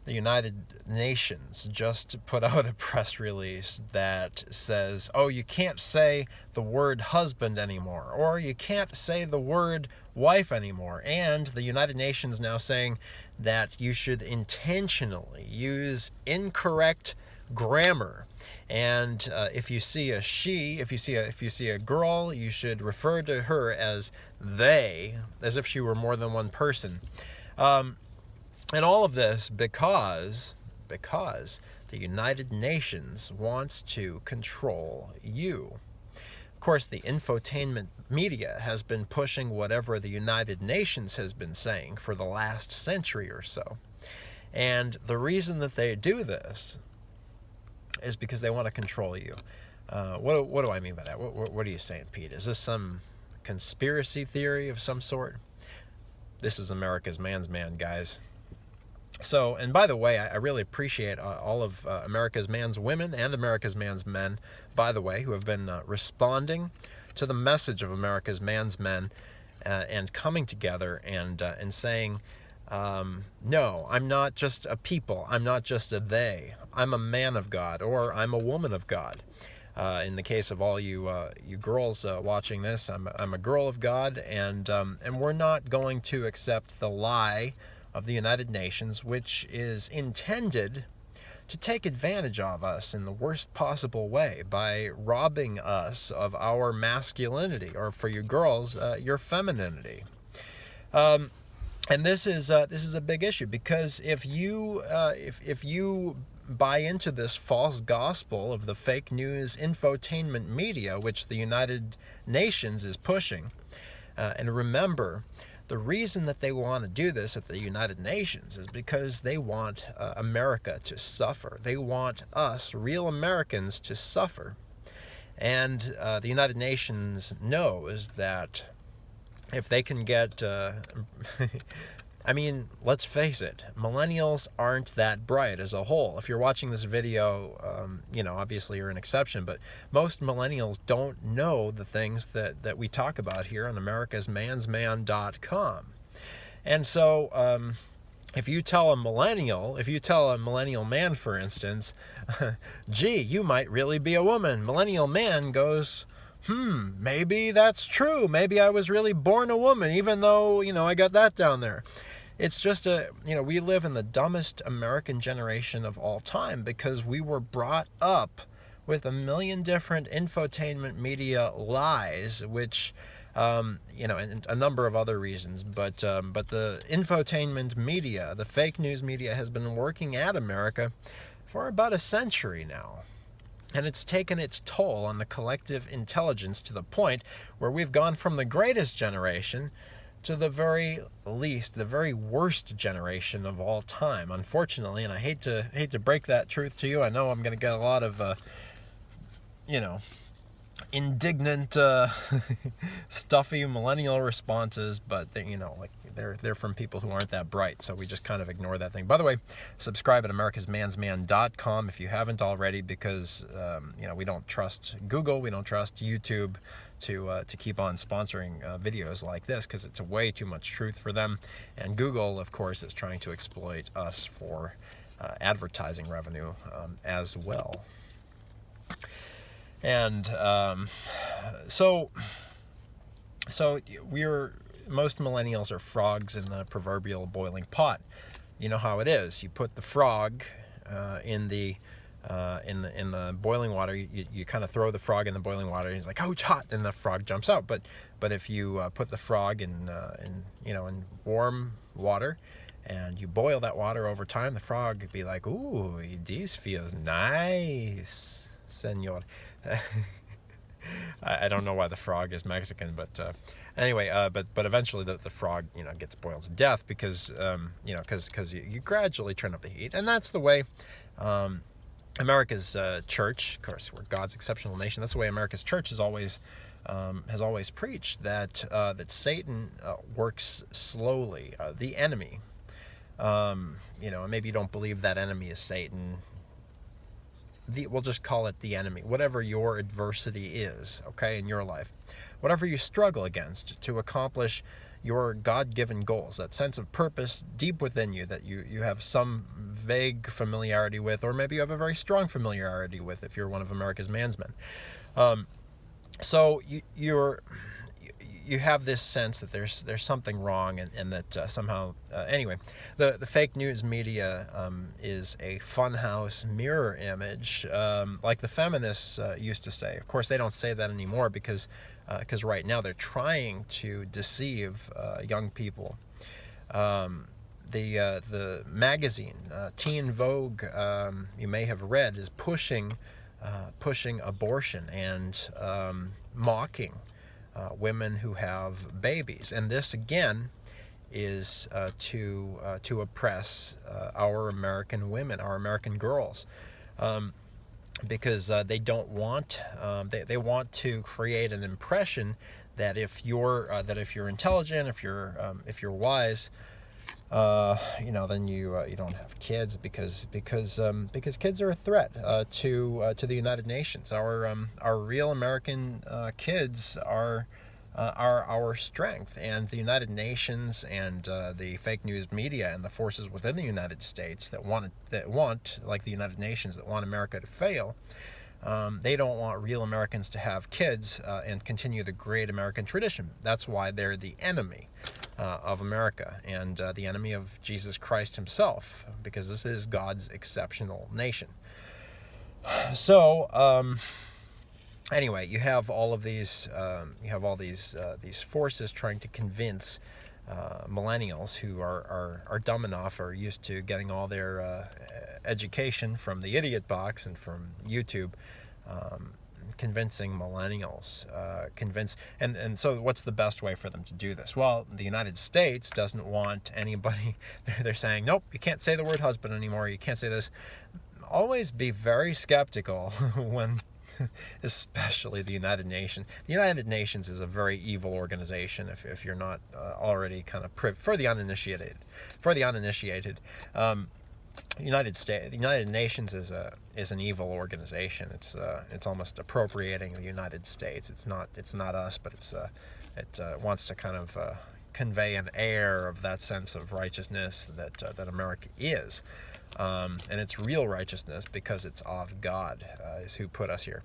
the United Nations just put out a press release that says, oh, you can't say the word husband anymore, or you can't say the word wife anymore. And the United Nations now saying that you should intentionally use incorrect grammar. And if you see a she, if you see a girl, you should refer to her as they, as if she were more than one person. And all of this because the United Nations wants to control you. Of course, the infotainment media has been pushing whatever the United Nations has been saying for the last century or so. And the reason that they do this is because they want to control you. What do I mean by that? What are you saying, Pete? Is this some conspiracy theory of some sort? This is America's Man's Man, guys. So, and by the way, I really appreciate all of America's Man's Women and America's Man's Men, by the way, who have been responding to the message of America's Man's Men and coming together and saying, no, I'm not just a people. I'm not just a they. I'm a man of God, or I'm a woman of God. In the case of all you girls watching this, I'm a girl of God, and we're not going to accept the lie of the United Nations, which is intended to take advantage of us in the worst possible way by robbing us of our masculinity, or for you girls, your femininity. And this is a big issue, because if you buy into this false gospel of the fake news infotainment media, which the United Nations is pushing, and remember, the reason that they want to do this at the United Nations is because they want America to suffer. They want us, real Americans, to suffer. And the United Nations knows that if they can get... I mean, let's face it, millennials aren't that bright as a whole. If you're watching this video, obviously you're an exception, but most millennials don't know the things that we talk about here on americasmansman.com. And so if you tell a millennial man, for instance, gee, you might really be a woman, millennial man goes, maybe that's true. Maybe I was really born a woman, even though, I got that down there. It's just we live in the dumbest American generation of all time, because we were brought up with a million different infotainment media lies, which, and a number of other reasons. But the infotainment media, the fake news media, has been working at America for about a century now. And it's taken its toll on the collective intelligence to the point where we've gone from the greatest generation to the very worst generation of all time, unfortunately. And I hate to break that truth to you. I know I'm going to get a lot of, indignant, stuffy millennial responses, but they're from people who aren't that bright, so we just kind of ignore that thing. By the way, subscribe at americasmansman.com if you haven't already, because we don't trust Google, we don't trust YouTube to keep on sponsoring videos like this, because it's way too much truth for them. And Google, of course, is trying to exploit us for advertising revenue as well. And so most millennials are frogs in the proverbial boiling pot. You know how it is. You put the frog in the boiling water. You kind of throw the frog in the boiling water. And he's like, "Oh, it's hot!" and the frog jumps out. But if you put the frog in warm water, and you boil that water over time, the frog would be like, "Ooh, this feels nice, senor." I don't know why the frog is Mexican, but anyway, but eventually the frog gets boiled to death, because you gradually turn up the heat, and that's the way America's church, of course, we're God's exceptional nation. That's the way America's church has always preached, that Satan works slowly. The enemy, and maybe you don't believe that enemy is Satan. We'll just call it the enemy, whatever your adversity is, okay, in your life, whatever you struggle against to accomplish your God-given goals, that sense of purpose deep within you that you have some vague familiarity with, or maybe you have a very strong familiarity with if you're one of America's mansmen. So you have this sense that there's something wrong, and that somehow anyway, the fake news media is a funhouse mirror image, like the feminists used to say. Of course, they don't say that anymore because right now they're trying to deceive young people. The magazine Teen Vogue, you may have read, is pushing abortion and mocking women who have babies, and this again is to oppress our American women, our American girls, because they don't want they want to create an impression that if you're intelligent, if you're wise, then you don't have kids because kids are a threat to the United Nations. Our real American kids are our strength, and the United Nations and the fake news media and the forces within the United States that want like the United Nations, that want America to fail. They don't want real Americans to have kids and continue the great American tradition. That's why they're the enemy of America, and the enemy of Jesus Christ himself, because this is God's exceptional nation. So anyway, you have all of these these forces trying to convince millennials who are dumb enough, or used to getting all their education from the idiot box and from YouTube, convincing millennials, and so what's the best way for them to do this? Well, the United States doesn't want anybody. They're saying, nope, you can't say the word husband anymore, you can't say this. Always be very skeptical when especially the United Nations. The United Nations is a very evil organization, if you're not already kind of for the uninitiated. The United Nations is an evil organization. It's almost appropriating the United States. It's not us, but it wants to kind of convey an air of that sense of righteousness that America is, and it's real righteousness because it's of God, is who put us here.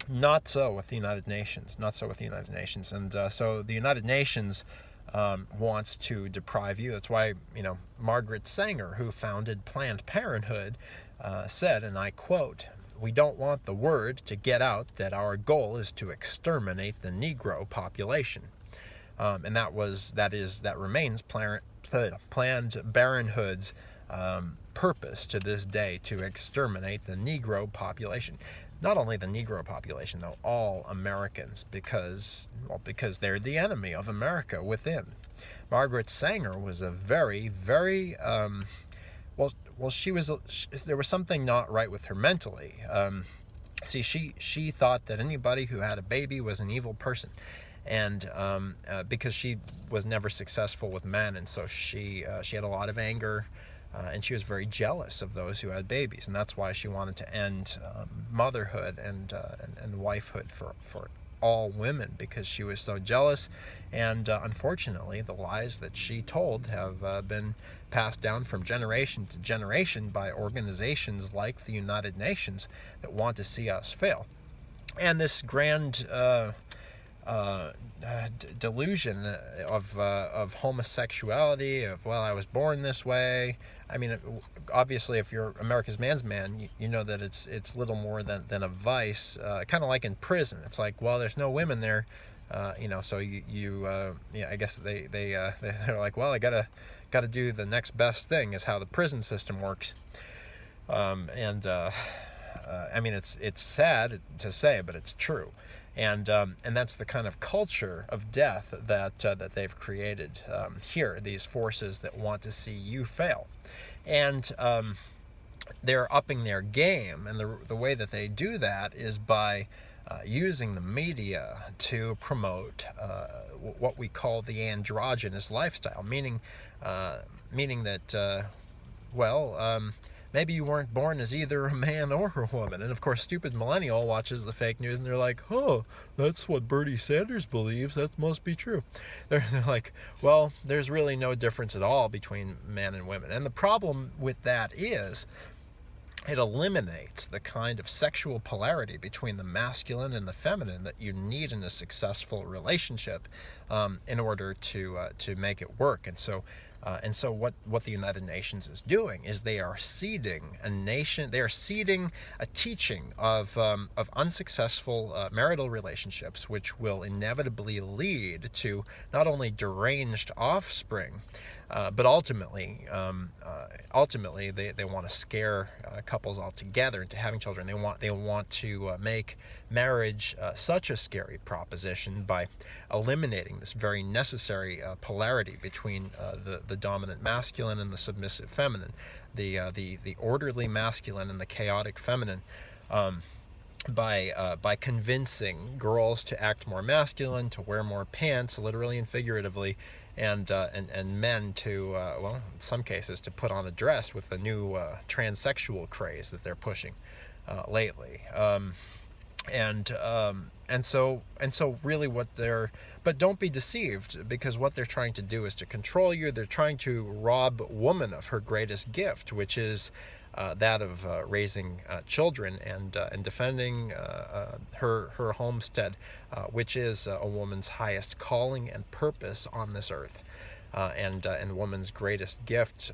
Not so with the United Nations. And so the United Nations wants to deprive you. That's why, Margaret Sanger, who founded Planned Parenthood, said, and I quote, "We don't want the word to get out that our goal is to exterminate the Negro population." And that remains Planned Parenthood's purpose to this day, to exterminate the Negro population. Not only the Negro population, though, all Americans, because they're the enemy of America within. Margaret Sanger was a very, very, there was something not right with her mentally. See, she thought that anybody who had a baby was an evil person, and because she was never successful with men, and so she had a lot of anger. And she was very jealous of those who had babies, and that's why she wanted to end motherhood and wifehood for all women, because she was so jealous. And unfortunately, the lies that she told have been passed down from generation to generation by organizations like the United Nations that want to see us fail. And this grand delusion of homosexuality, of, well, I was born this way. I mean, obviously, if you're America's man's man, you know that it's little more than a vice. Kind of like in prison, it's like, well, there's no women there, so I guess they're like, well, I gotta do the next best thing, is how the prison system works. I mean, it's sad to say, but it's true. And that's the kind of culture of death that they've created here. These forces that want to see you fail, and they're upping their game. And the way that they do that is by using the media to promote what we call the androgynous lifestyle, meaning that maybe you weren't born as either a man or a woman. And of course, stupid millennial watches the fake news and they're like, oh, that's what Bernie Sanders believes, that must be true. They're like, well, there's really no difference at all between men and women. And the problem with that is it eliminates the kind of sexual polarity between the masculine and the feminine that you need in a successful relationship in order to make it work. And so what the United Nations is doing is they are seeding a teaching of unsuccessful marital relationships, which will inevitably lead to not only deranged offspring, but ultimately they want to scare couples altogether into having children. They want to make marriage such a scary proposition by eliminating this very necessary polarity between the dominant masculine and the submissive feminine, the orderly masculine and the chaotic feminine. By convincing girls to act more masculine, to wear more pants, literally and figuratively, and men to, well, in some cases, to put on a dress with the new transsexual craze that they're pushing lately. And so really but don't be deceived, because what they're trying to do is to control you. They're trying to rob woman of her greatest gift, which is that of raising children and defending her homestead, which is a woman's highest calling and purpose on this earth, and woman's greatest gift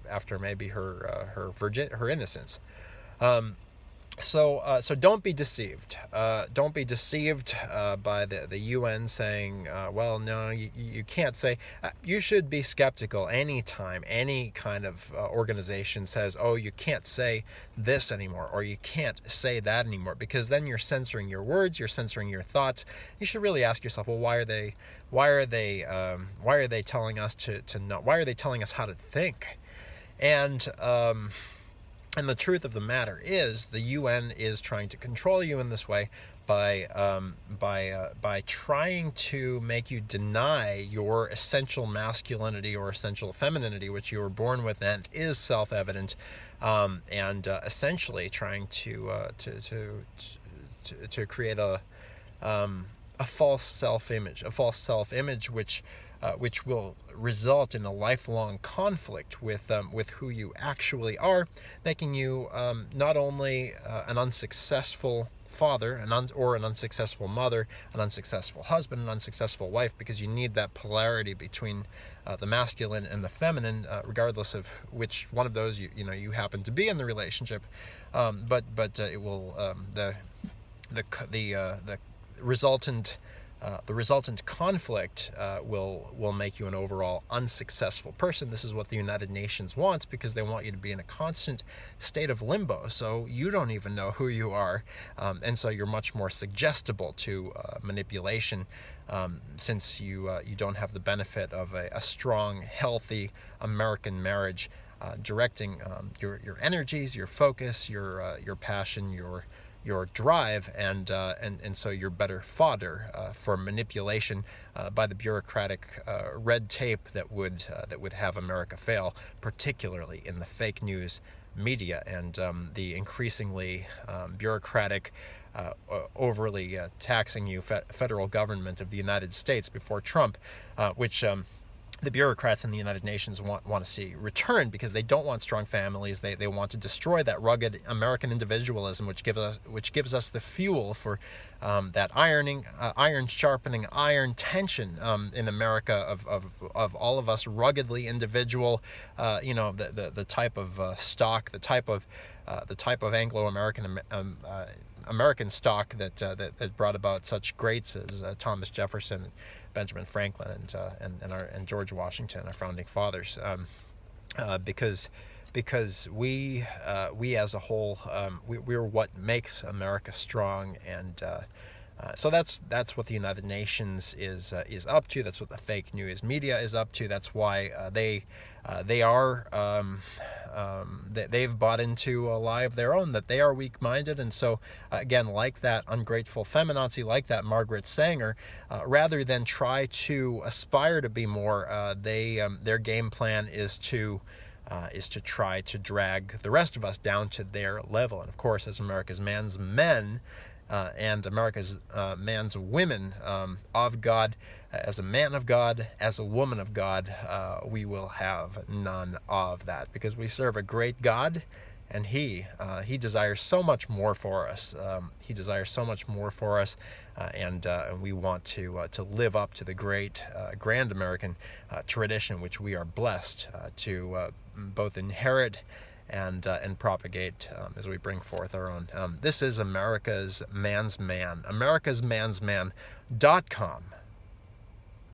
after maybe her innocence. So don't be deceived. Don't be deceived by the UN saying, well, no, you can't say. You should be skeptical anytime any kind of organization says, oh, you can't say this anymore, or you can't say that anymore, because then you're censoring your words, you're censoring your thoughts. You should really ask yourself, well, why are they telling us to know? Why are they telling us how to think? And the truth of the matter is, the UN is trying to control you in this way by trying to make you deny your essential masculinity or essential femininity, which you were born with and is self-evident, and essentially trying to create a false self-image, which will result in a lifelong conflict with who you actually are, making you not only an unsuccessful father, or an unsuccessful mother, an unsuccessful husband, an unsuccessful wife, because you need that polarity between the masculine and the feminine, regardless of which one of those you happen to be in the relationship. But it will the resultant conflict will make you an overall unsuccessful person. This is what the United Nations wants, because they want you to be in a constant state of limbo, so you don't even know who you are, and so you're much more suggestible to manipulation, since you don't have the benefit of a strong, healthy American marriage directing your energies, your focus, your passion, your drive, and so you're better fodder for manipulation by the bureaucratic red tape that would have America fail, particularly in the fake news media and the increasingly bureaucratic, overly taxing you federal government of the United States before Trump, which the bureaucrats in the United Nations want to see return, because they don't want strong families. They want to destroy that rugged American individualism, which gives us the fuel for that iron sharpening iron tension in America of all of us ruggedly individual, the type of stock, the type of Anglo-American American stock that brought about such greats as Thomas Jefferson, Benjamin Franklin, and George Washington, our founding fathers, because we as a whole, we're what makes America strong, and so that's what the United Nations is up to. That's what the fake news media is up to. That's why they've bought into a lie of their own, that they are weak-minded, and so again, like that ungrateful feminazi, like that Margaret Sanger, rather than try to aspire to be more, their game plan is to is to try to drag the rest of us down to their level. And of course, as America's man's men and America's man's women of God, as a man of God, as a woman of God, we will have none of that, because we serve a great God, and He desires so much more for us. He desires so much more for us, and we want to live up to the great, grand American tradition, which we are blessed to both inherit and propagate as we bring forth our own. This is America's Man's Man, americasmansman.com.